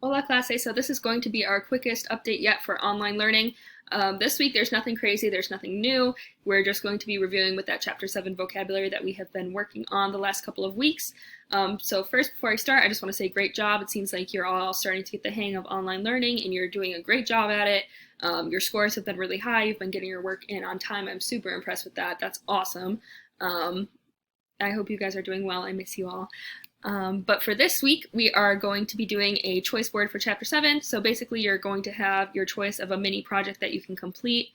Hola clase, so this is going to be our quickest update yet for online learning. This week there's nothing crazy, there's nothing new. We're just going to be reviewing with that Chapter 7 vocabulary that we have been working on the last couple of weeks. So first, before I start, I just want to say great job. It seems like you're all starting to get the hang of online learning and you're doing a great job at it. Your scores have been really high, you've been getting your work in on time. I'm super impressed with that. That's awesome. I hope you guys are doing well. I miss you all. But for this week, we are going to be doing a choice word for Chapter 7. So basically, you're going to have your choice of a mini project that you can complete.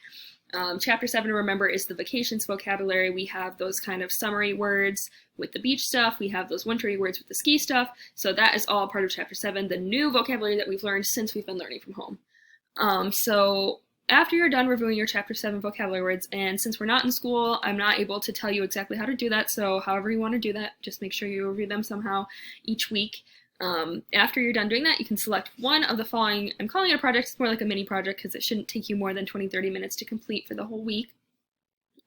Chapter 7, remember, is the vacations vocabulary. We have those kind of summary words with the beach stuff. We have those wintry words with the ski stuff. So that is all part of Chapter 7, the new vocabulary that we've learned since we've been learning from home. So after you're done reviewing your Chapter 7 vocabulary words, and since we're not in school, I'm not able to tell you exactly how to do that, so however you want to do that, just make sure you review them somehow each week. After you're done doing that, you can select one of the following. I'm calling it a project, it's more like a mini project because it shouldn't take you more than 20-30 minutes to complete for the whole week.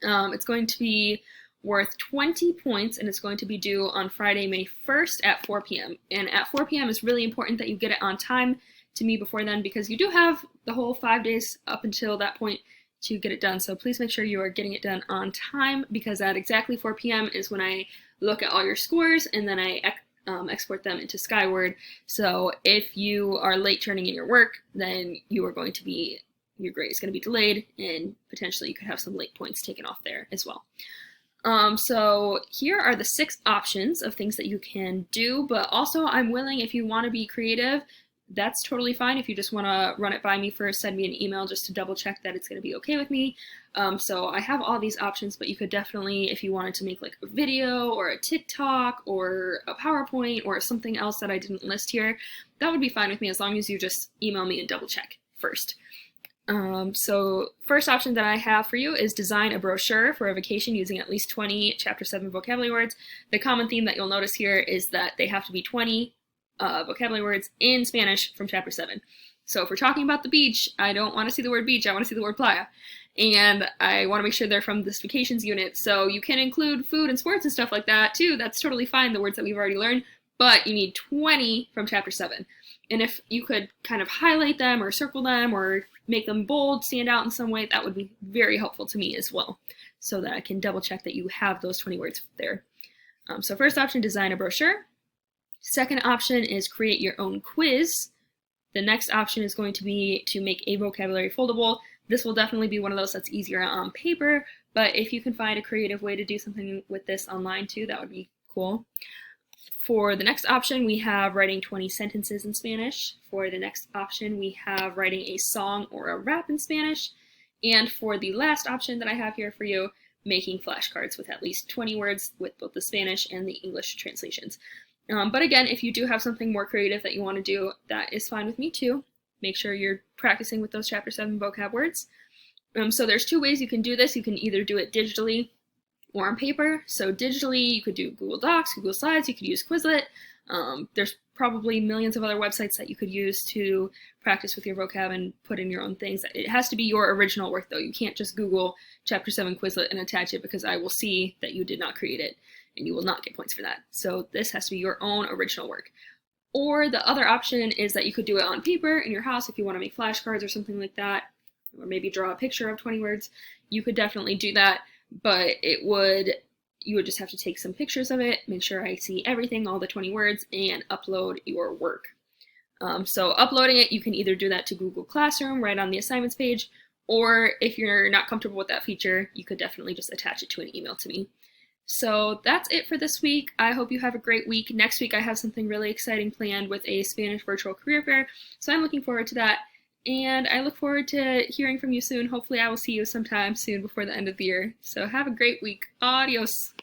It's going to be worth 20 points, and it's going to be due on Friday, May 1st at 4 p.m. And at 4 p.m. is really important that you get it on time to me before then, because you do have the whole 5 days up until that point to get it done. So please make sure you are getting it done on time, because at exactly 4 p.m. is when I look at all your scores and then I export them into Skyward. So if you are late turning in your work, then your grade is going to be delayed, and potentially you could have some late points taken off there as well. So here are the 6 options of things that you can do, but also I'm willing, if you want to be creative, that's totally fine. If you just want to run it by me first, send me an email just to double check that it's going to be okay with me. So I have all these options, but you could definitely, if you wanted to make like a video or a TikTok or a PowerPoint or something else that I didn't list here, that would be fine with me, as long as you just email me and double check first. So first option that I have for you is design a brochure for a vacation using at least 20 Chapter 7 vocabulary words. The common theme that you'll notice here is that they have to be 20 vocabulary words in Spanish from Chapter 7. So if we're talking about the beach, I don't want to see the word beach, I want to see the word playa. And I want to make sure they're from this vacations unit. So you can include food and sports and stuff like that too. That's totally fine, the words that we've already learned. But you need 20 from Chapter 7. And if you could kind of highlight them or circle them or make them bold, stand out in some way, that would be very helpful to me as well, so that I can double check that you have those 20 words there. So first option, design a brochure. Second option is create your own quiz. The next option is going to be to make a vocabulary foldable. This will definitely be one of those that's easier on paper, but if you can find a creative way to do something with this online too, that would be cool. For the next option, we have writing 20 sentences in Spanish. For the next option, we have writing a song or a rap in Spanish. And for the last option that I have here for you, making flashcards with at least 20 words with both the Spanish and the English translations. But again, if you do have something more creative that you want to do, that is fine with me too. Make sure you're practicing with those Chapter 7 vocab words. So there's 2 ways you can do this. You can either do it digitally or on paper. So digitally, you could do Google Docs, Google Slides, you could use Quizlet. There's probably millions of other websites that you could use to practice with your vocab and put in your own things. It has to be your original work though. You can't just Google Chapter 7 Quizlet and attach it, because I will see that you did not create it and you will not get points for that. So this has to be your own original work. Or the other option is that you could do it on paper in your house if you want to make flashcards or something like that, or maybe draw a picture of 20 words. You could definitely do that, but you would just have to take some pictures of it, make sure I see everything, all the 20 words, and upload your work. So uploading it, you can either do that to Google Classroom right on the assignments page, or if you're not comfortable with that feature, you could definitely just attach it to an email to me. So that's it for this week. I hope you have a great week. Next week I have something really exciting planned with a Spanish virtual career fair, so I'm looking forward to that. And I look forward to hearing from you soon. Hopefully I will see you sometime soon before the end of the year. So have a great week. Adios.